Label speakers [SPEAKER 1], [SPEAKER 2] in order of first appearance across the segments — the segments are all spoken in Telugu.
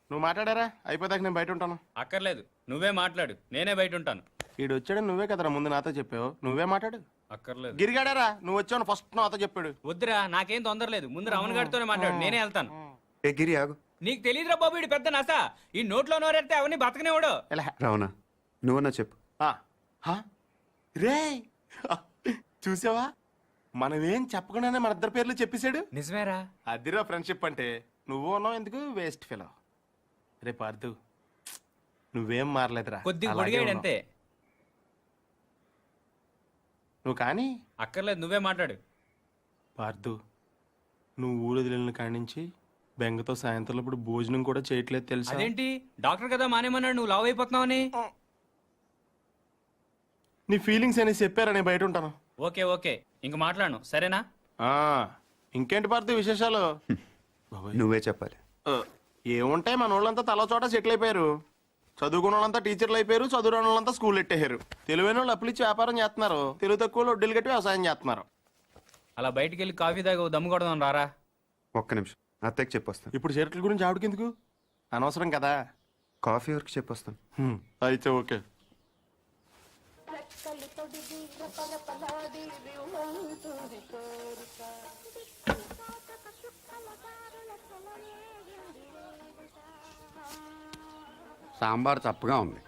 [SPEAKER 1] నువ్వు మాట్లాడారా? అయిపోతాక నేను బయట ఉంటాను.
[SPEAKER 2] అక్కర్లేదు, నువ్వే మాట్లాడు, నేనే బయట ఉంటాను.
[SPEAKER 1] ఈడు వచ్చాడు, నువ్వే కదరా ముందు నాతో చెప్పావు. నువ్వే మాట్లాడు.
[SPEAKER 2] అక్కర్లేదు.
[SPEAKER 1] గిరిగాడారా? నువ్వు వచ్చావు ఫస్ట్ నాతో చెప్పాడు.
[SPEAKER 2] వద్దురా, నాకేం తొందర లేదు. ముందు రమణ గారితోనే మాట్లాడు, నేనే వెళ్తాను.
[SPEAKER 3] గిరి ఆగు.
[SPEAKER 2] నీకు తెలియదురా బాబు, ఇడు పెద్ద నస. ఈ నోట్లో నోరెడితే అవన్నీ బతకనేవాడు.
[SPEAKER 3] రావణ, నువ్వన్నా చెప్పు.
[SPEAKER 1] రే చూసావా, మనమేం చెప్పకుండానే మన ఇద్దరు పేర్లు చెప్పేశాడు.
[SPEAKER 2] నిజమేరా?
[SPEAKER 1] అదిరా ఫ్రెండ్షిప్ అంటే. నువ్వు ఉన్నావు ఎందుకు వేస్ట్ ఫెలో. రే పార్థు, నువ్వేం మారలేదురా,
[SPEAKER 2] కొద్దిగా పొడిగాడు అంతే.
[SPEAKER 1] నువ్వు కానీ.
[SPEAKER 2] అక్కర్లేదు, నువ్వే మాట్లాడు.
[SPEAKER 1] పార్థు, నువ్వు ఊరు వదిలిన కాడి నుంచి బెంగతో సాయంత్రం ఇప్పుడు భోజనం కూడా చేయట్లేదు తెలుసా?
[SPEAKER 2] అదేంటి, డాక్టర్ కదా మానేమన్నాడు, నువ్వు లావ్ అయిపోతున్నావని.
[SPEAKER 1] నీ ఫీలింగ్స్ అని చెప్పారా? నేను బయట ఉంటాను.
[SPEAKER 2] ఓకే ఓకే, ఇంక మాట్లాడను, సరేనా?
[SPEAKER 1] ఇంకేంటి పార్థు విశేషాలు?
[SPEAKER 3] నువ్వే చెప్పాలి.
[SPEAKER 1] ఏముంటాయి, మన వాళ్ళంతా తల చోట సెటిల్ అయిపోయారు. చదువుకున్న వాళ్ళంతా టీచర్లు అయిపోయారు, చదువురాని వాళ్ళంతా స్కూల్ ఎట్టేశారు. తెలివైన వాళ్ళు అప్పులు ఇచ్చి వ్యాపారం చేస్తున్నారు, తెలుగు తక్కువ వడ్డీలు కట్టి వ్యవసాయం చేస్తున్నారు.
[SPEAKER 2] అలా బయటికి వెళ్ళి కాఫీ తాగు, దమ్ము కొడదాం రారా.
[SPEAKER 3] ఒక్క నిమిషం, అత్తకి చెప్పొస్తాను.
[SPEAKER 1] ఇప్పుడు చీరట్ల గురించి ఆవిడకెందుకు, అనవసరం కదా.
[SPEAKER 3] కాఫీ వరకు చెప్పొస్తాను.
[SPEAKER 1] అయితే ఓకే.
[SPEAKER 4] సాంబార్ చప్పగా ఉంది.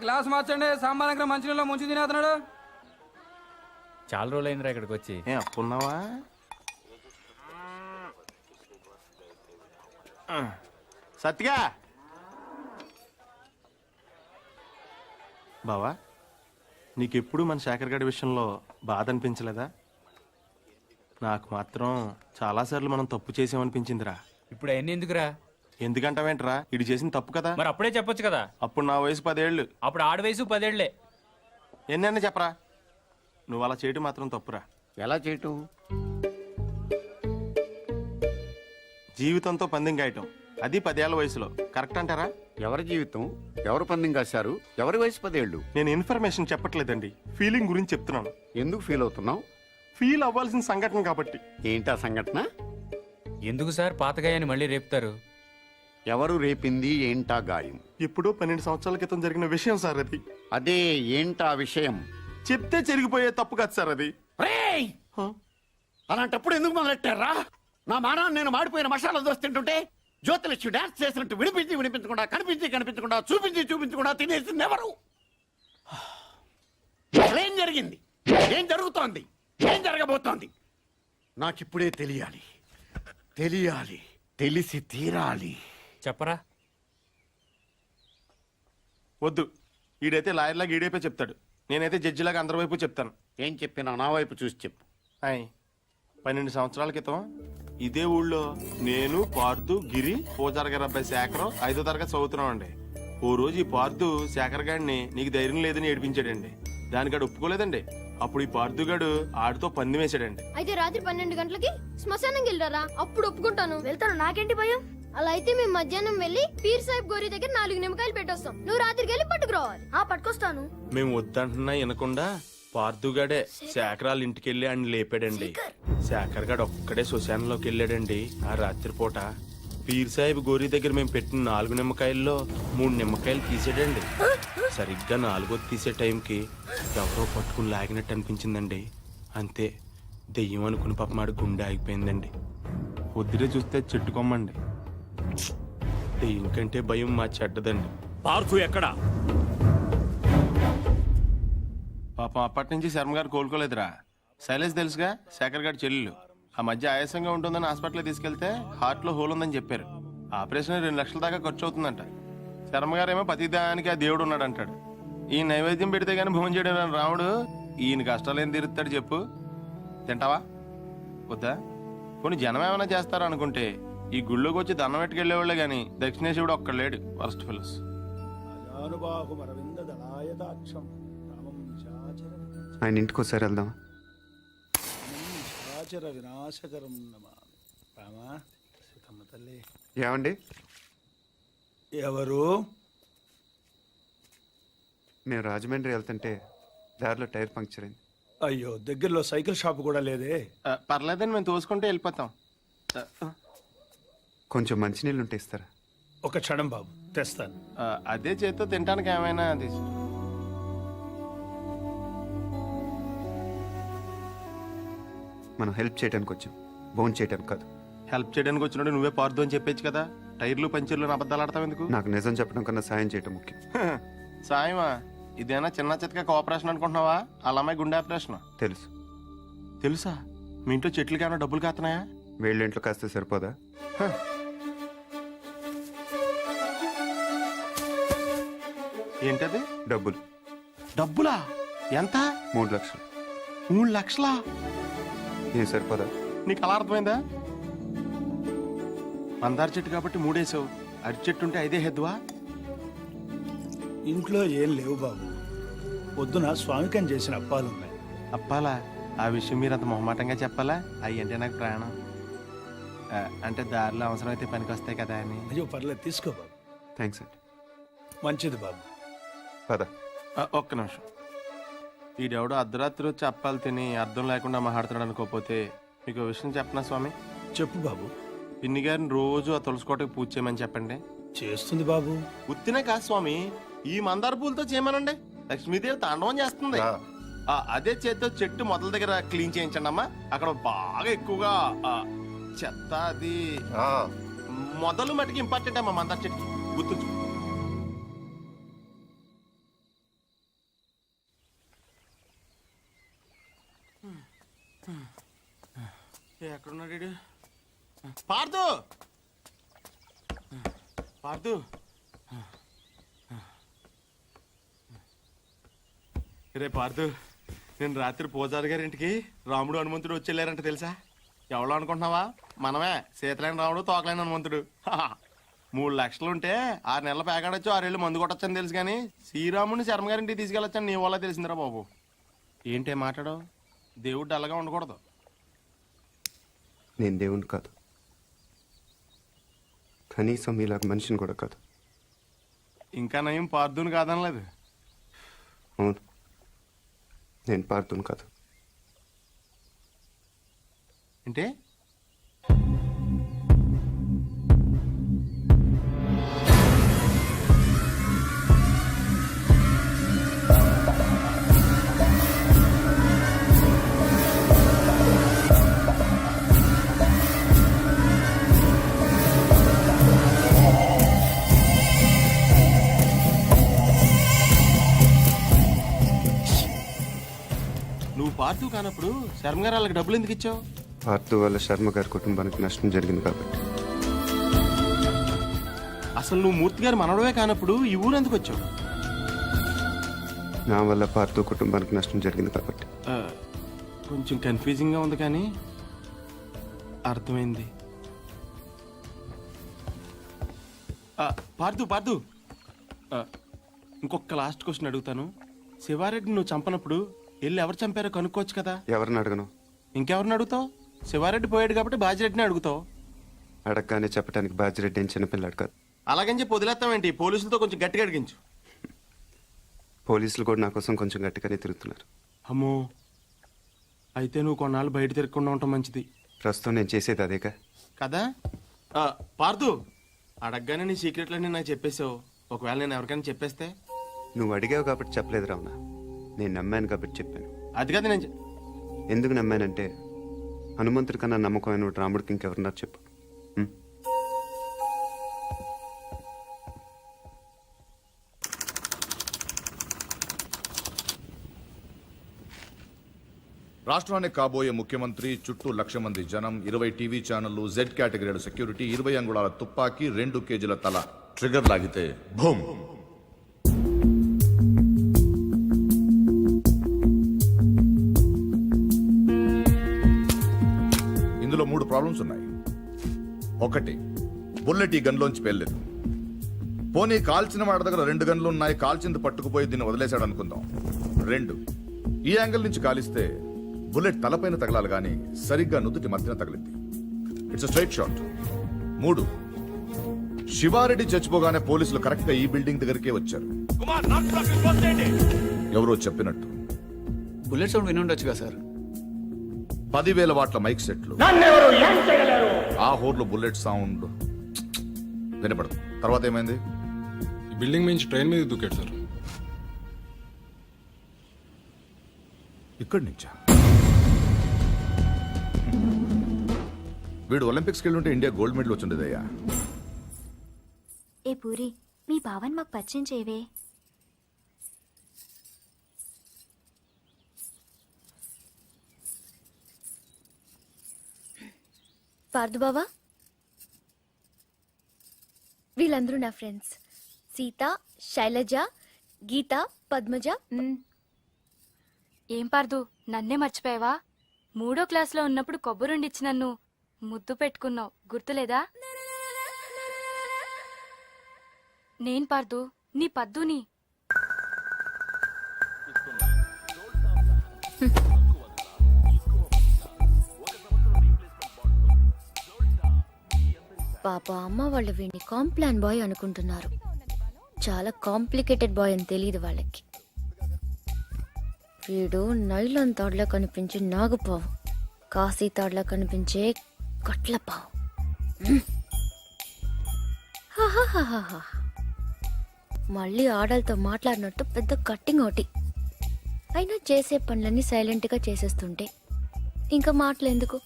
[SPEAKER 5] గ్లాస్ మార్చండి, సాంబార్ దగ్గర మంచినీళ్ళు ముంచి తినేస్తున్నాడు.
[SPEAKER 2] చాలా రోజులైందిరా ఇక్కడికి వచ్చి.
[SPEAKER 1] అప్పున్నావా? సత్తిగా బావా, నీకెప్పుడు మన శేఖర్ గడి విషయంలో బాధ అనిపించలేదా? నాకు మాత్రం చాలాసార్లు మనం తప్పు చేసామనిపించిందిరా.
[SPEAKER 2] ఇప్పుడు అవన్నీ ఎందుకురా?
[SPEAKER 1] ఎందుకంటావేంట్రా, ఇటు చేసిన తప్పు కదా.
[SPEAKER 2] మరి అప్పుడే చెప్పొచ్చు కదా.
[SPEAKER 1] అప్పుడు నా వయసు 10 ఏళ్ళు.
[SPEAKER 2] అప్పుడు ఆడ వయసు 10 ఏళ్లే.
[SPEAKER 1] ఎన్నైనా చెప్పరా, నువ్వు అలా చేయటం మాత్రం తప్పురా.
[SPEAKER 4] ఎలా చేయటం?
[SPEAKER 1] జీవితంతో పందెం కాయటం, అది 10 ఏళ్ల వయసులో. కరెక్ట్ అంటారా?
[SPEAKER 4] ఎవరి జీవితం, ఎవరు పందెం కాశారు, ఎవరి వయసు 10 ఏళ్ళు?
[SPEAKER 1] నేను ఇన్ఫర్మేషన్ చెప్పట్లేదండి, ఫీలింగ్ గురించి చెప్తున్నాను.
[SPEAKER 4] ఎందుకు ఫీల్ అవుతున్నావు?
[SPEAKER 1] ఫీల్ అవ్వాల్సిన సంఘటన కాబట్టి.
[SPEAKER 4] ఏంటా సంఘటన?
[SPEAKER 2] ఎందుకు సార్ పాతగాయని మళ్ళీ రేపుతారు?
[SPEAKER 4] ఎవరు రేపింది, ఏంటా గాయం?
[SPEAKER 1] ఎప్పుడో 12 సంవత్సరాల క్రితం జరిగిన విషయం సార్ అది.
[SPEAKER 4] అదే ఏంటా విషయం?
[SPEAKER 1] చెప్తే చెరిగిపోయే తప్పు కాదు సార్ అది.
[SPEAKER 4] అలాంటప్పుడు ఎందుకు మొదలెట్టారా? నా మానాన్ని నేను మాడిపోయిన మసాలా దోశ తింటుంటే జ్యోతిలక్ష్మి డాన్స్ చేసినట్టు వినిపించకుండా, కనిపించకుండా, చూపించకుండా తినేసింది ఎవరు? ఏం జరిగింది, ఏం జరుగుతోంది, ఏం జరగబోతోంది? నాకిప్పుడే తెలియాలి, తెలిసి తీరాలి.
[SPEAKER 2] చెప్పరా.
[SPEAKER 1] వద్దు, ఈడైతే లాయర్లాగా ఈడైపో చెప్తాడు, నేనైతే జడ్జిలాగా అందరి వైపు చెప్తాను.
[SPEAKER 4] ఏం చెప్పినా నా వైపు చూసి చెప్పు.
[SPEAKER 1] 12 సంవత్సరాల క్రితం ఇదే ఊళ్ళో నేను, పార్థు, గిరి, పూజారి గారి అబ్బాయి శేఖరం 5వ తరగతి చదువుతున్నామండి. ఓ రోజు ఈ పార్థు శేఖర్ గారిని నీకు ధైర్యం లేదని ఏడిపించాడండి. దానికాడు ఒప్పుకోలేదండి. అప్పుడు ఈ పార్థుగాడు ఆడితో పందెం వేసాడండి.
[SPEAKER 6] అయితే రాత్రి 12 గంటలకి శ్మశానం వెళ్ళారా? అప్పుడు ఒప్పుకుంటాను, వెళ్తాను, నాకేంటి భయం. అలా అయితే మేము మధ్యాహ్నం వెళ్ళి పీర్ సాహిబ్ గోరి దగ్గర 4 నిమ్మకాయలు పెట్టొస్తాం. నువ్వు రాత్రికి వెళ్ళి పట్టుకురావాలి. పట్టుకొస్తాను.
[SPEAKER 1] మేము వద్దంటున్నా వినకుండా పార్థుగాడే శేఖరాల ఇంటికి వెళ్ళి ఆయన లేపాడండి. శేఖర్ గాడు ఒక్కడే శ్మశానంలోకి వెళ్ళాడండి. ఆ రాత్రిపూట పీర్ సాహిబ్ గోరి దగ్గర మేము పెట్టిన 4 నిమ్మకాయల్లో 3 నిమ్మకాయలు తీసాడండి. సరిగ్గా 4వది తీసే టైంకి ఎవరో పట్టుకుని లాగినట్టు అనిపించిందండి. అంతే, దెయ్యం అనుకుని పాపమాడు గుండె ఆగిపోయిందండి. పొద్దునే చూస్తే చెట్టుకోమ్మండి. దెయ్యం కంటే భయం మా చెడ్డదండి.
[SPEAKER 2] పార్థు ఎక్కడా?
[SPEAKER 1] పాపం అప్పటి నుంచి శర్మ గారు కోలుకోలేదురా. శైలేష్ తెలుసుగా, శేఖర్ గారి చెల్లెలు. ఆ మధ్య ఆయాసంగా ఉంటుందని హాస్పిటల్ తీసుకెళ్తే హార్ట్ లో హోల్ ఉందని చెప్పారు. ఆపరేషన్ 2 లక్షల దాకా ఖర్చు అవుతుందంట. శర్మ గారేమో ప్రతిదానికి ఆ దేవుడు ఉన్నాడు అంటాడు. ఈ నైవేద్యం పెడితే గానీ భోజనం చేయడం రాముడు ఈయన కష్టాలు ఏం తీరుస్తాడు చెప్పు? తింటావా వద్దా? కొన్ని జనం ఏమైనా చేస్తారా అనుకుంటే ఈ గుళ్ళోకి వచ్చి దండం పెట్టుకెళ్లేవాళ్లే గాని దక్షిణేశ్వరుడు ఒక్కడు లేడు. Worst fellows.
[SPEAKER 7] మహానుబాహుమరవిందదళాయతాక్షం రామం
[SPEAKER 3] ఆయన ఇంటికి ఒకసారి వెళ్దామా?
[SPEAKER 7] చాచర వినాశకరం నమామి. రామా సీతమ్మ తల్లి.
[SPEAKER 3] ఏమండి,
[SPEAKER 7] ఎవరు?
[SPEAKER 3] మేము రాజమండ్రి వెళ్తుంటే దారిలో టైర్ పంక్చర్ అయింది.
[SPEAKER 7] అయ్యో, దగ్గరలో సైకిల్ షాప్ కూడా లేదే.
[SPEAKER 8] పర్లేదని మేము తోసుకుంటే వెళ్ళిపోతాం.
[SPEAKER 3] కొంచెం మంచినీళ్ళు ఉంటే ఇస్తారా?
[SPEAKER 7] ఒక క్షణం బాబు, తెస్తాను.
[SPEAKER 8] అదే చేత్తో తినడానికి ఏమైనా
[SPEAKER 3] మనం హెల్ప్ చేయడానికి వచ్చాం, బోన్ చేయడానికి కాదు.
[SPEAKER 8] హెల్ప్ చేయడానికి వచ్చినట్టు నువ్వే పార్దు అని చెప్పేచ్చు కదా. టైర్లు పంచర్లు అబద్ధాలు ఆడతావు ఎందుకు?
[SPEAKER 3] నాకు నిజం చెప్పడం కన్నా సాయం చేయటం ముఖ్యం.
[SPEAKER 8] సాయమా? ఇదేనా చిన్న చితక కోఆపరేషన్ అనుకుంటున్నావా? వాళ్ళ అమ్మాయి గుండె ఆపరేషన్.
[SPEAKER 3] తెలుసు.
[SPEAKER 8] తెలుసా? మీ ఇంట్లో చెట్లకి ఏమైనా డబ్బులు కాస్తున్నాయా?
[SPEAKER 3] వీళ్ళ ఇంట్లో కాస్తే సరిపోదా?
[SPEAKER 8] ఏంటది?
[SPEAKER 3] డబ్బులు.
[SPEAKER 8] డబ్బులా? ఎంత?
[SPEAKER 3] 3 లక్షలు.
[SPEAKER 8] 3 లక్షలా?
[SPEAKER 3] ఏం సరిపోదా?
[SPEAKER 8] నీకు అలా అర్థమైందా? మందార చెట్టు కాబట్టి 3 వేసావు. అరటి చెట్టు ఉంటే 5 హెద్దువా?
[SPEAKER 7] ఇంట్లో ఏం లేవు బాబు. పొద్దున స్వామికం చేసిన అప్పాలున్నాయి.
[SPEAKER 8] అప్పాలా? ఆ విషయం మీరు అంత మొహమాటంగా చెప్పాలా? అవి అంటే నాకు ప్రాణం. అంటే దారిలో అవసరమైతే పనికి వస్తాయి కదా అని.
[SPEAKER 7] అయ్యో పర్లేదు, తీసుకో బాబు.
[SPEAKER 3] థ్యాంక్స్ అండి.
[SPEAKER 7] మంచిది బాబు.
[SPEAKER 3] పద.
[SPEAKER 8] ఒక్క నిమిషం. ఈడెవడో అర్ధరాత్రి వచ్చి అప్పాలు తిని అర్థం లేకుండా మాట్లాడుతున్నాడు అనుకోపోతే మీకు ఓ విషయం చెప్పనా స్వామి?
[SPEAKER 7] చెప్పు బాబు.
[SPEAKER 8] పిన్ని గారిని రోజు ఆ తులసికోటకి పూజ చేయమని చెప్పండి.
[SPEAKER 7] చేస్తుంది బాబు.
[SPEAKER 8] ఉత్తినే కాదు స్వామి, ఈ మందార పూలతో చేయమనండి. లక్ష్మీదేవి తాండవం చేస్తుంది. అదే చేతితో చెట్టు మొదల దగ్గర క్లీన్ చేయించండి అమ్మా. అక్కడ బాగా ఎక్కువగా చెత్త అది మొదలు మటుకి ఇంపార్టెంట్ అమ్మా. మందార చెట్టుకి గుర్తుంచు. ఎక్కడున్నాడు? పార్దు, పార్దు. రే పార్దు, నేను రాత్రి పూజారి గారి ఇంటికి రాముడు హనుమంతుడు వచ్చేళ్ళారంట తెలుసా? ఎవరో అనుకుంటున్నావా? మనమే. సీతలేని రాముడు, తోకలేని హనుమంతుడు. 3 లక్షలు ఉంటే 6 నెలల పేకాడొచ్చు, 6 ఏళ్ళు మందు కొట్టొచ్చని తెలుసు కానీ శ్రీరాముడిని శర్మ గారింటికి తీసుకెళ్ళొచ్చని నీ వల్ల తెలిసిందిరా బాబు. ఏంటే మాట్లాడవు? దేవుడు అలాగా ఉండకూడదు.
[SPEAKER 3] నేను దేవుణ్ణి కాదు, కనీసం మీలాగా మనిషిని కూడా కాదు.
[SPEAKER 8] ఇంకా నయం పార్దుని కాదనలేదు.
[SPEAKER 3] అవును, నేను పార్థుని కాదు.
[SPEAKER 8] అంటే నువ్వు పార్దు కానప్పుడు శర్మ గారు వాళ్ళకి డబ్బులు ఎందుకు ఇచ్చావు?
[SPEAKER 3] పార్థు వల్ల శర్మ గారి కుటుంబానికి నష్టం జరిగింది కాబట్టి.
[SPEAKER 8] అసలు నువ్వు మూర్తి గారు మనవడవే కానప్పుడు ఈ ఊరు ఎందుకు వచ్చావు?
[SPEAKER 3] నా వల్ల పార్థు కుటుంబానికి నష్టం జరిగింది కాబట్టి.
[SPEAKER 8] కొంచెం కన్ఫ్యూజింగ్ గా ఉంది కానీ అర్థమైంది. పార్దు పార్దు, ఇంకొక లాస్ట్ క్వశ్చన్ అడుగుతాను. శివారెడ్డిని నువ్వు చంపనప్పుడు వెళ్ళి ఎవరు చంపారో కనుక్కోవచ్చు కదా?
[SPEAKER 3] ఎవరిని అడగను?
[SPEAKER 8] ఇంకెవరిని అడుగుతావు? శివారెడ్డి పోయాడు కాబట్టి బాజిరెడ్డిని అడుగుతావు.
[SPEAKER 3] అడగగానే చెప్పడానికి బాజిరెడ్డి ఏం చిన్నపిల్లాడు కాదు.
[SPEAKER 8] అలాగని చెప్పి వదిలేస్తామేంటి? పోలీసులతో కొంచెం గట్టిగా అడిగించు.
[SPEAKER 3] పోలీసులు కూడా నా కోసం కొంచెం గట్టిగానే తిరుగుతున్నారు.
[SPEAKER 8] అమ్మో, అయితే నువ్వు కొన్నాళ్ళు బయట తిరగకుండా ఉండటం మంచిది.
[SPEAKER 3] ప్రస్తుతం నేను చేసేది అదేగా
[SPEAKER 8] కదా. పార్దు, అడగగానే నీ సీక్రెట్లన్నీ నాకు చెప్పేసావు. ఒకవేళ నేను ఎవరికైనా చెప్పేస్తే?
[SPEAKER 3] నువ్వు అడిగావు కాబట్టి చెప్పలేదు రావునా, నేను నమ్మాను కాబట్టి చెప్పాను.
[SPEAKER 8] అది కదా నేను
[SPEAKER 3] ఎందుకు నమ్మానంటే హనుమంతుడి కన్నా నమ్మకమైన రాముడికి ఇంకెవరున్నారు చెప్పు.
[SPEAKER 9] రాష్ట్రానికి కాబోయే ముఖ్యమంత్రి, చుట్టూ 1,00,000 మంది జనం, 20 టీవీ ఛానళ్లు, జెడ్ కేటగిరీ సెక్యూరిటీ, 20 అంగుళాల తుపాకీ, 2 కేజీల తల. ట్రిగర్ లాగితే భూమ్. ఇందులో 3 ప్రాబ్లమ్స్ ఉన్నాయి. 1, బుల్లెట్ ఈ గన్లోంచి పేర్లేదు. పోనీ కాల్చిన వాడి దగ్గర 2 గన్లు ఉన్నాయి, కాల్చింది పట్టుకుపోయి దీన్ని వదిలేశాడు అనుకుందాం. 2, ఈ యాంగిల్ నుంచి కాలిస్తే బుల్లెట్ తలపైన తగలాలి గాని సరిగ్గా నుదుటి మధ్యన తగిలింది. It's straight shot. 3, శివారెడ్డి చచ్చిపోగానే పోలీసులు కరెక్ట్ గా ఈ బిల్డింగ్ దగ్గరికే వచ్చారు. ఎవరో చెప్పినట్టు
[SPEAKER 7] బుల్లెట్ సౌండ్ విని ఉండొచ్చుగా సార్.
[SPEAKER 9] 10,000 వాట్ల మైక్ సెట్లు, ఆ హోర్లో బుల్లెట్ సౌండ్ వినపడదు. తర్వాత ఏమైంది?
[SPEAKER 10] ఈ బిల్డింగ్ నుంచి ట్రైన్ మీద దూకాడు సార్.
[SPEAKER 9] ఇక్కడి నుంచా? వీడు ఒలింపిక్స్కి వెళ్ళి ఉంటే ఇండియా గోల్డ్ మెడల్ వచ్చిండేదయ్యా.
[SPEAKER 6] ఏ పూరి, మీ బావన్ మాకు పరిచయం చేయవే. పార్దు బావా, వీళ్ళందరూ నా ఫ్రెండ్స్. సీత, శైలజ, గీత, పద్మజ.
[SPEAKER 11] ఏం పార్దు, నన్నే మర్చిపోయావా? 3వ క్లాస్లో ఉన్నప్పుడు కొబ్బరుండిచ్చి నన్ను ముద్దు పెట్టుకున్నావు, గుర్తులేదా? నేను పార్దు, నీ పద్దుని.
[SPEAKER 6] పాప అమ్మ వాళ్ళు వీడిని కాంప్లాన్ బాయ్ అనుకుంటున్నారు. చాలా కాంప్లికేటెడ్ బాయ్ అని తెలియదు వాళ్ళకి. వీడు నైలాన్ తాడ్లా కనిపించే నాగుపావు, కాశీ తాడ్లా కనిపించే కట్లపావు. హాహాహాహా. మళ్ళీ ఆడలతో మాట్లాడినట్టు పెద్ద కట్టింగ్ ఒకటి. అయినా చేసే పనులన్నీ సైలెంట్గా చేసేస్తుంటే ఇంకా మాటలు ఎందుకు?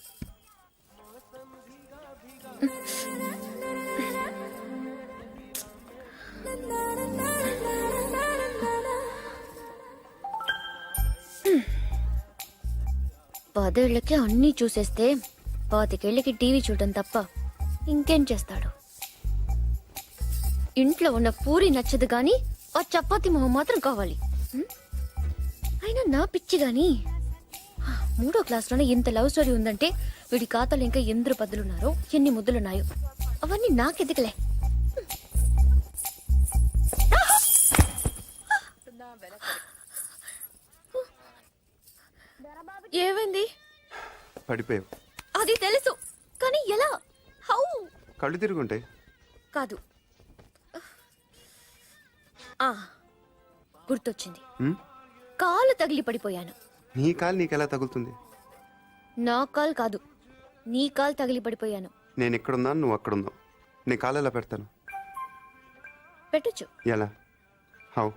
[SPEAKER 6] పదేళ్లకి అన్నీ చూసేస్తే 25 ఏళ్ళకి టీవీ చూడటం తప్ప ఇంకేం చేస్తాడు? ఇంట్లో ఉన్న పూరి నచ్చదు గాని ఆ చపాతి మొహం మాత్రం కావాలి. అయినా నా పిచ్చి గాని 3వ క్లాస్లోనే ఇంత లవ్ స్టోరీ ఉందంటే వీడి ఖాతాలో ఇంకా ఎందరు పద్దులున్నారో, ఎన్ని ముద్దులున్నాయో అవన్నీ నాకెదికలే. ఏమైంది?
[SPEAKER 3] పడిపోయావు.
[SPEAKER 6] అది తెలుసు కానీ ఎలా? హౌ?
[SPEAKER 3] కళ్ళు తిరుగుంటాయి.
[SPEAKER 6] కాదు, గుర్తొచ్చింది. కాలు తగిలి పడిపోయాను.
[SPEAKER 3] నీ కాలు నీకెలా తగులుతుంది?
[SPEAKER 6] నా కాలు కాదు, నీ కాలు తగిలి పడిపోయాను.
[SPEAKER 3] నేను ఎక్కడున్నా నువ్వు అక్కడున్నావు. నీ కాలు ఎలా పెడతాను?
[SPEAKER 6] పెట్టొచ్చు.
[SPEAKER 3] ఎలా? హౌ?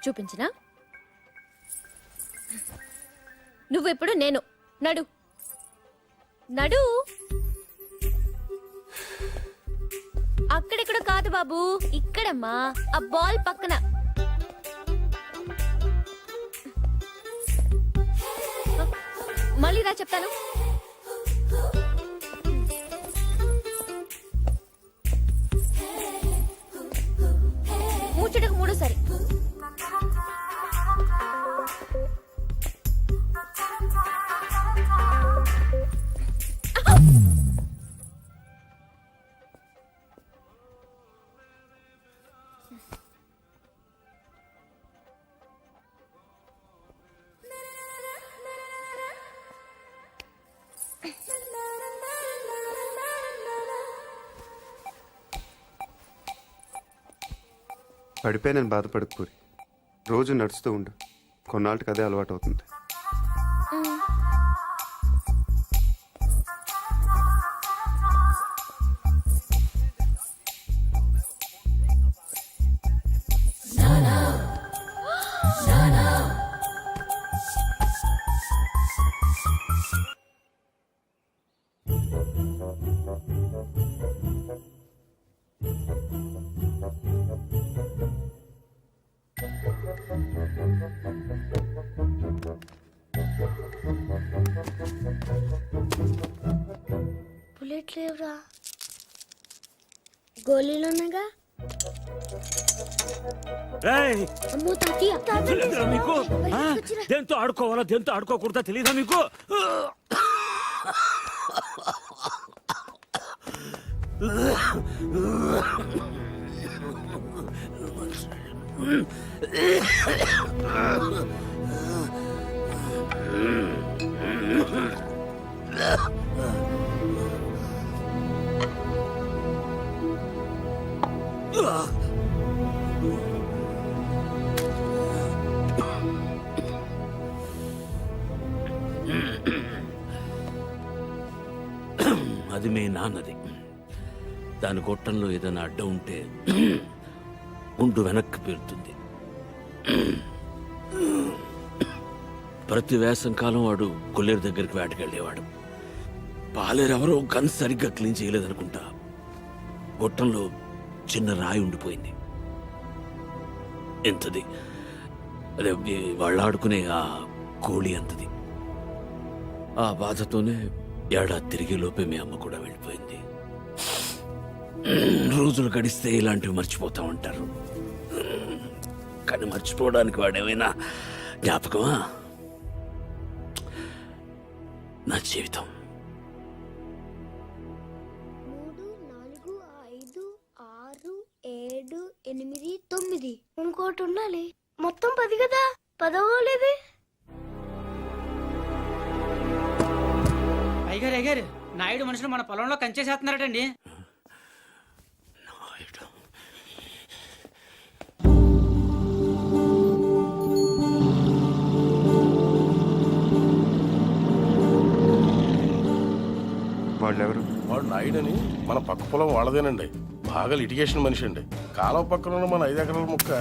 [SPEAKER 6] చూపించినా? నువ్వెప్పుడు నేను. నడు నడు. అక్కడెక్కడ కాదు బాబు, ఇక్కడమ్మా, ఆ బాల్ పక్కన. మళ్ళీ రా చెప్తాను. ముచ్చటకు 3సారి.
[SPEAKER 3] పడిపోయానని బాధపడకు పూరి. రోజు నడుస్తూ ఉండు, కొన్నాళ్ళకి అదే అలవాటు అవుతుంది.
[SPEAKER 6] బుల్లెట్ లేవురా. గోళీలున్నాగా. అమ్మో తాతయ్య,
[SPEAKER 12] మీకు దేంతో ఆడుకోవాలో దేంతో ఆడుకోకూడదా తెలీదా మీకు? అది మీ నాన్నది. దాని గొట్టంలో ఏదైనా అడ్డం ఉంటే ఉండు వెనక్కి పేరుతుంది. ప్రతి వేసంకాలం వాడు కొల్లేరు దగ్గరికి వేటకెళ్ళేవాడు. పాలేరెవరో గన్ సరిగ్గా క్లీన్ చేయలేదనుకుంటా. గొట్టంలో చిన్న రాయి ఉండిపోయింది. ఎంతది, అదే వాళ్ళు ఆడుకునే ఆ కోళి అంతది. ఆ బాధతోనే ఏడాది తిరిగి లోపే మీ అమ్మ కూడా వెళ్ళిపోయింది. రోజులు గడిస్తే ఇలాంటివి మర్చిపోతా ఉంటారు, కానీ మర్చిపోవడానికి వాడేమైనా జ్ఞాపకమా? నా జీవితం.
[SPEAKER 6] 3, 4, 5, 6, 7, 8, 9 ఇంకోటి ఉండాలి. మొత్తం 10 కదా. 10వ లేదే.
[SPEAKER 2] అయ్యారు నాయుడు మనుషులు మన పొలంలో కంచేసేస్తున్నారటండి.
[SPEAKER 3] వాళ్ళెవరు?
[SPEAKER 7] వాడు నాయుడని మన పక్క పొలం వాళ్ళదేనండి. బాగా లిటిగేషన్ మనిషి అండి. కాలం పక్కన ఉన్న మన 5 ఎకరాల ముక్క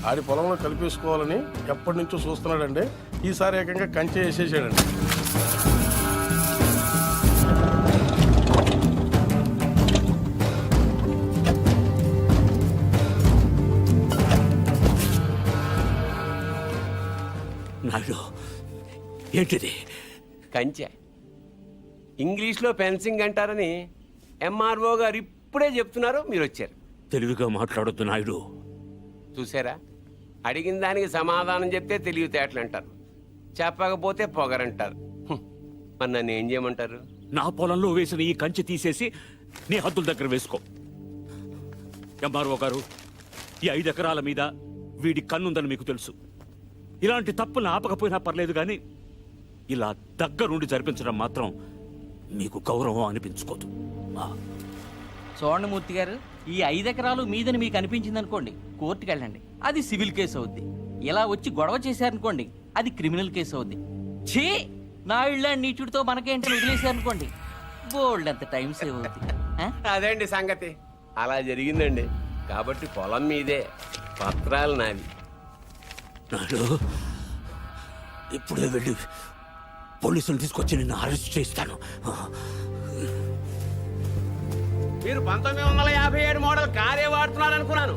[SPEAKER 7] ఆడి పొలంలో కలిపేసుకోవాలని ఎప్పటి నుంచో చూస్తున్నాడండి. ఈసారి ఏకంగా కంచె వేసేసాడండి.
[SPEAKER 12] నాయుడు, ఏంటిది?
[SPEAKER 13] కంచె ఇంగ్లీష్లో ఫెన్సింగ్ అంటారని ఎంఆర్ఓ గారు ఇప్పుడే చెప్తున్నారు, మీరు వచ్చారు.
[SPEAKER 12] తెలివిగా మాట్లాడొద్దు నాయుడు.
[SPEAKER 13] చూసారా, అడిగిన దానికి సమాధానం చెప్తే తెలివితేటలు అంటారు, చెప్పకపోతే పొగరంటారు. మరి నన్ను ఏం చేయమంటారు?
[SPEAKER 12] నా పొలంలో వేసిన ఈ కంచె తీసేసి నీ హద్దుల దగ్గర వేసుకో. ఎంఆర్ఓ గారు, ఈ 5 ఎకరాల మీద వీడి కన్నుందని మీకు తెలుసు. ఇలాంటి తప్పులు ఆపకపోయినా పర్లేదు, కానీ ఇలా దగ్గరుండి జరిపించడం మాత్రం మీకు గౌరవం అనిపించుకోదు.
[SPEAKER 2] చూడండి మూర్తి గారు, ఈ 5 ఎకరాలు మీదని మీకు అనిపించింది అనుకోండి, కోర్టుకు వెళ్ళండి, అది సివిల్ కేసు అవుద్ది. ఇలా వచ్చి గొడవ చేశారనుకోండి, అది క్రిమినల్ కేసు అవుద్ది. ఛీ, నా ఇళ్ళ నీచుడితో మనకేంటి వదిలేశారనుకోండి, బోల్డ్ అంత టైం సేవ్ అవుద్ది.
[SPEAKER 13] అదేండి సంగతి, అలా జరిగిందండి. కాబట్టి పొలం మీదే, పత్రాలు నావి.
[SPEAKER 12] నాడు ఇప్పుడే వెళ్ళి పోలీసులు తీసుకొచ్చి నిన్ను అరెస్ట్ చేస్తాను.
[SPEAKER 13] మీరు 1957 మోడల్ కారే వాడుతున్నారు అనుకున్నాను.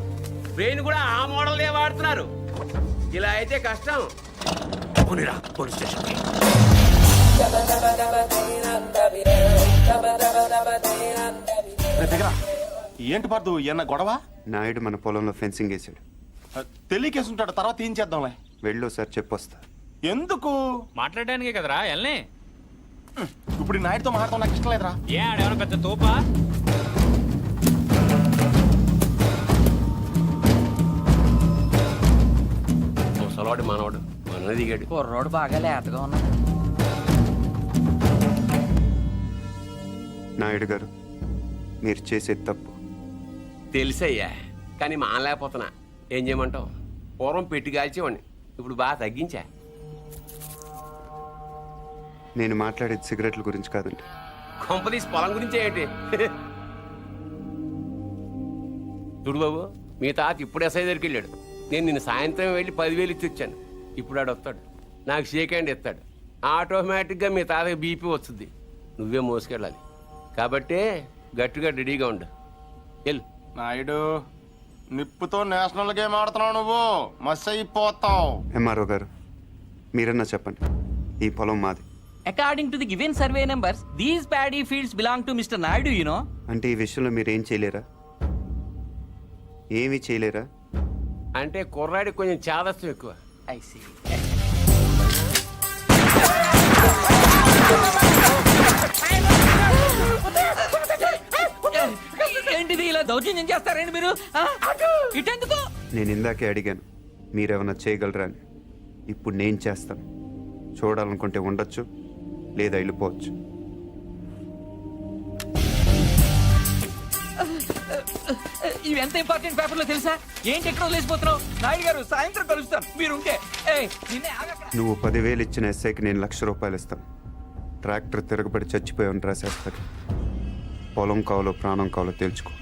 [SPEAKER 13] బ్రెయిన్ కూడా ఆ మోడల్దే వాడుతున్నారు. ఇలా అయితే కష్టం.
[SPEAKER 12] పోనీరా పోలీస్ స్టేషన్కి.
[SPEAKER 8] ఏంటి పార్దు, ఏమన్నా గొడవ?
[SPEAKER 3] నాయుడు మన పొలంలో ఫెన్సింగ్ వేసాడు.
[SPEAKER 8] తెలియకేసుంటాడు, తర్వాత ఏం చేద్దాంలే.
[SPEAKER 3] వెళ్ళో సార్ చెప్పొస్తా.
[SPEAKER 8] ఎందుకు?
[SPEAKER 2] మాట్లాడడానికే కదరా ఎల్ని.
[SPEAKER 8] ఇప్పుడు ఈ నాయుడుతో మాట్లాడటం నాకు ఇష్టం లేదురా.
[SPEAKER 2] ఏ ఆడేమన్నా పెద్ద తోపా?
[SPEAKER 13] ముసలోడు మనోడు మన దిగాడు.
[SPEAKER 2] కుర్రోడు బాగా లేతగా ఉన్నాడు.
[SPEAKER 3] నాయుడు గారు, మీరు చేసేది తప్పు.
[SPEAKER 13] తెలుసయ్యా, కానీ మానలేకపోతున్నా. ఏం చేయమంటావు? పూర్వం పెట్టి కాల్చేవాడిని, ఇప్పుడు బాగా తగ్గించా.
[SPEAKER 3] నేను మాట్లాడేది సిగరెట్ల గురించి కాదండి.
[SPEAKER 13] కొంపదీసి పొలం గురించే ఏంటి? చూడు బాబు, మీ తాత ఇప్పుడు ఎస్ఐ దగ్గరికి వెళ్ళాడు. నేను నిన్న సాయంత్రం వెళ్ళి 10,000 ఇచ్చి వచ్చాను. ఇప్పుడు ఆడు వస్తాడు, నాకు షేక్ హ్యాండ్ ఇస్తాడు. ఆటోమేటిక్గా మీ తాతకి బీపీ వస్తుంది. నువ్వే మోసుకెళ్ళాలి. కాబట్టి గట్టిగా రెడీగా ఉండు. వెళ్ళు.
[SPEAKER 8] నాయుడు, నిప్పుతో నేషనల్ గేమ్ ఆడుతున్నావు నువ్వు, మస్ అయిపోతావు.
[SPEAKER 3] ఎంఆర్ఓ గారు, మీరన్నా చెప్పండి, ఈ పొలం మాది.
[SPEAKER 2] According to the given survey numbers, these paddy fields belong to mister Naidu, you know.
[SPEAKER 3] అంటే ఈ విషయంలో మీరు ఏం చేయలేరా? ఏమీ చేయలేరా?
[SPEAKER 13] అంటే కుర్రాడికి కొంచెం చాదస్తం ఎక్కువ.
[SPEAKER 2] I see. ఏంటిది, ఇలా దౌర్జన్యం చేస్తారండి మీరు? ఇటెందుకు?
[SPEAKER 3] నేను ఇందాకే అడిగాను, మీరేమన్నా చేయగలరా అని. ఇప్పుడు నేను చేస్తాను. చూడాలనుకుంటే ఉండొచ్చు, లేదా వెళ్ళిపోవచ్చు.
[SPEAKER 2] ఇవి ఎంత ఇంపార్టెంట్ పేపర్లో తెలుసా? ఏంటి ఎక్కడ వదిలేసిపోతున్నావు? నాయుడు గారు సాయంత్రం కలుస్తాను మీరుంటే. నిన్నే
[SPEAKER 3] నువ్వు 10,000 ఇచ్చిన ఎస్ఐకి నేను ₹1,00,000 ఇస్తాను. ట్రాక్టర్ తిరగబడి చచ్చిపోయామని రాసేస్తాడు. పొలం కావాలో ప్రాణం కావాలో తెలుసుకో.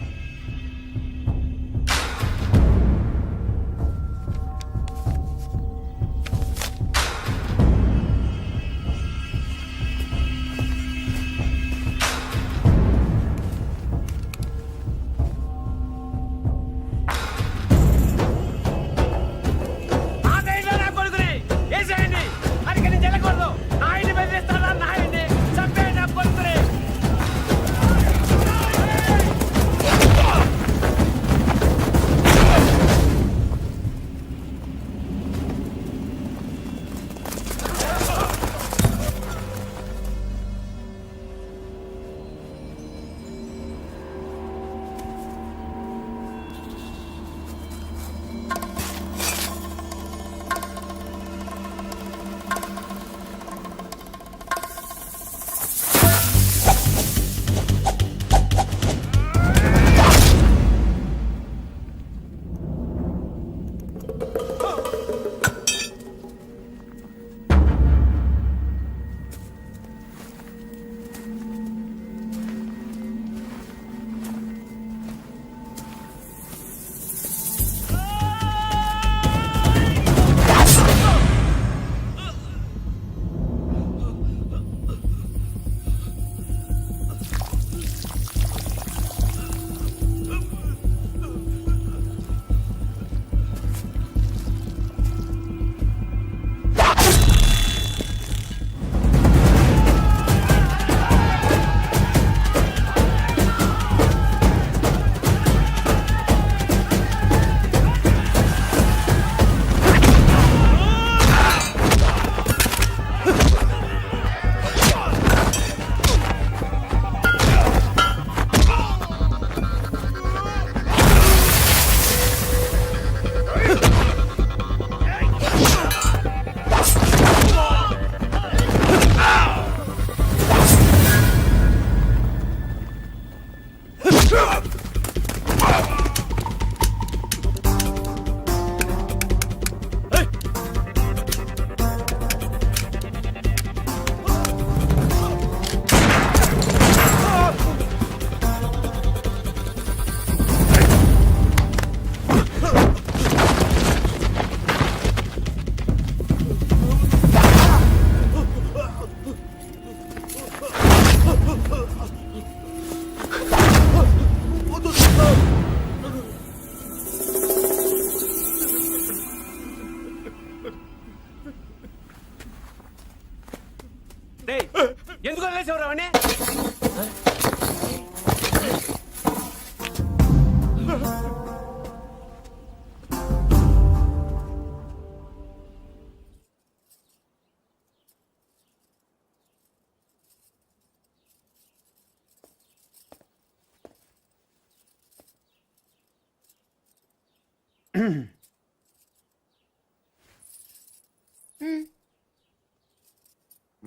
[SPEAKER 13] ఎందుకు వదిలేసేవారు అవన్నీ?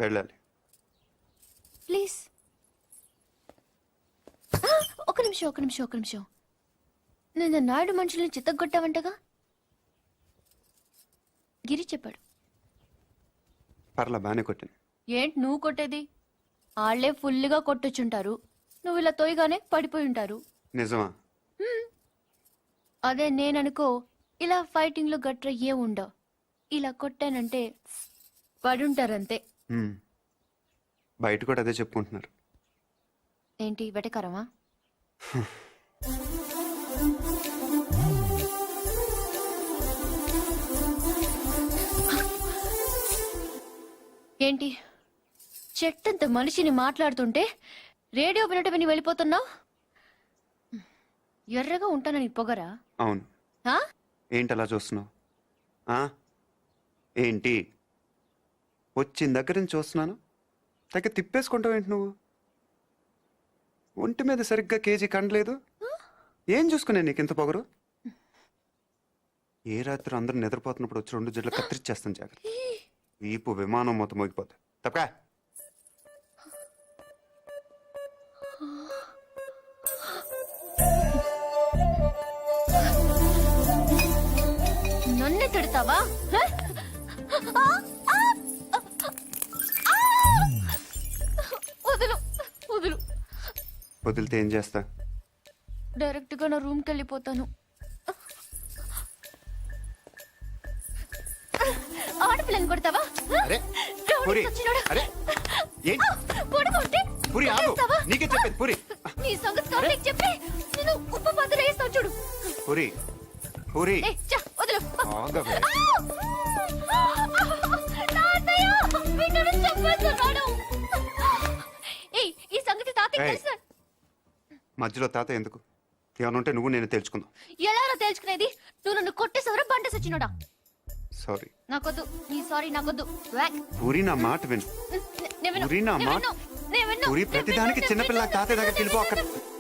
[SPEAKER 3] వెళ్ళాలి.
[SPEAKER 6] ప్లీజ్. ఒక నిమిషం. నేను నాయుడు మనుషుల్ని చిత్తగొట్టావంటగా? గిరి చెప్పాడు.
[SPEAKER 3] పర్లా బాగానే కొట్టాను.
[SPEAKER 6] ఏంటి నువ్వు కొట్టేది? వాళ్ళే ఫుల్గా కొట్టొచ్చుంటారు, నువ్వు ఇలా తోయగానే పడిపోయి ఉంటారు.
[SPEAKER 3] నిజమా?
[SPEAKER 6] అదే నేననుకో, ఇలా ఫైటింగ్లో గట్ర ఏ ఉండవు. ఇలా కొట్టానంటే పడుంటారంతే.
[SPEAKER 3] బయట కూడా అదే చెప్పుకుంటున్నారు.
[SPEAKER 6] ఏంటి వెటకరమా? ఏంటి చెట్టంత మనిషిని మాట్లాడుతుంటే రేడియో వినటం విని వెళ్ళిపోతున్నావు? ఎర్రగా ఉంటానని పొగరా?
[SPEAKER 3] అవును. ఏంటి అలా చూస్తున్నావు? ఏంటి వచ్చిన దగ్గర నుంచి చూస్తున్నాను, తగ్గ తిప్పేసుకుంటావు ఏంటి నువ్వు? ఒంటి మీద సరిగ్గా కేజీ కండలేదు. ఏం చూసుకునే నీకు ఇంత పొగరు? ఏ రాత్రి అందరూ నిద్రపోతున్నప్పుడు వచ్చి 2 జడ్లు కత్తిరిచ్చేస్తాను జాగ్రత్త. వీపు విమానం మొత్తం మోగిపోతుంది. తప్పకా
[SPEAKER 6] నన్నే తిడతావా? హ? వదులు వదులు.
[SPEAKER 3] వదిలితే ఏం చేస్తా?
[SPEAKER 6] డైరెక్ట్ గా నా రూమ్కి వెళ్ళిపోతాను. ఆడపిల్లని కొడతావా?
[SPEAKER 3] అరే
[SPEAKER 6] రౌడీ
[SPEAKER 3] పురి,
[SPEAKER 6] సచ్చినోడా.
[SPEAKER 3] అరే ఏంటి
[SPEAKER 6] కొడకుంటే
[SPEAKER 3] పురి ఆగు,
[SPEAKER 6] కొట్టేస్తావా?
[SPEAKER 3] నీకే చెప్పేది పురి.
[SPEAKER 6] నీ సంగతి కావాలని చెప్పి నేను ఉప్పు పాత్ర వేస్తాను చూడు.
[SPEAKER 3] పురి పురి
[SPEAKER 6] ఏ, చా, వదులు.
[SPEAKER 3] ఆగవే.
[SPEAKER 6] నా అన్నయ్య వీటిని చంపేస్తున్నాడు. ఏయ్, ఈ సంగతి తాతయ్య
[SPEAKER 3] ఏయ్.
[SPEAKER 6] తెలుసా?
[SPEAKER 3] మధ్యలో తాత ఎందుకు? ఏమైనా ఉంటే నువ్వు నేను తెలుసుకుందాం.
[SPEAKER 6] ఎలారా తెలుసుకునేది? నువ్వు నన్ను కొట్టేసవరా బండ సచ్చినోడా?
[SPEAKER 3] సారీ
[SPEAKER 6] నాకొద్దు, నీ సారీ నాకొద్దు. వాక్.
[SPEAKER 3] పూరి, నా మాట విను.
[SPEAKER 6] నేను విన్ను,
[SPEAKER 3] పూరి, నా
[SPEAKER 6] నేను
[SPEAKER 3] మాట
[SPEAKER 6] విన్ను, నేను విన్ను,
[SPEAKER 3] పూరి,
[SPEAKER 6] నేను
[SPEAKER 3] ప్రతిదానికి
[SPEAKER 6] విన్ను,
[SPEAKER 3] చిన్నపిల్ల
[SPEAKER 6] నేను
[SPEAKER 3] తాతయ్య దగ్గరికి
[SPEAKER 6] విన్ను,
[SPEAKER 3] వెళ్ళిపో. అక్కడ
[SPEAKER 6] నేను విన్ను.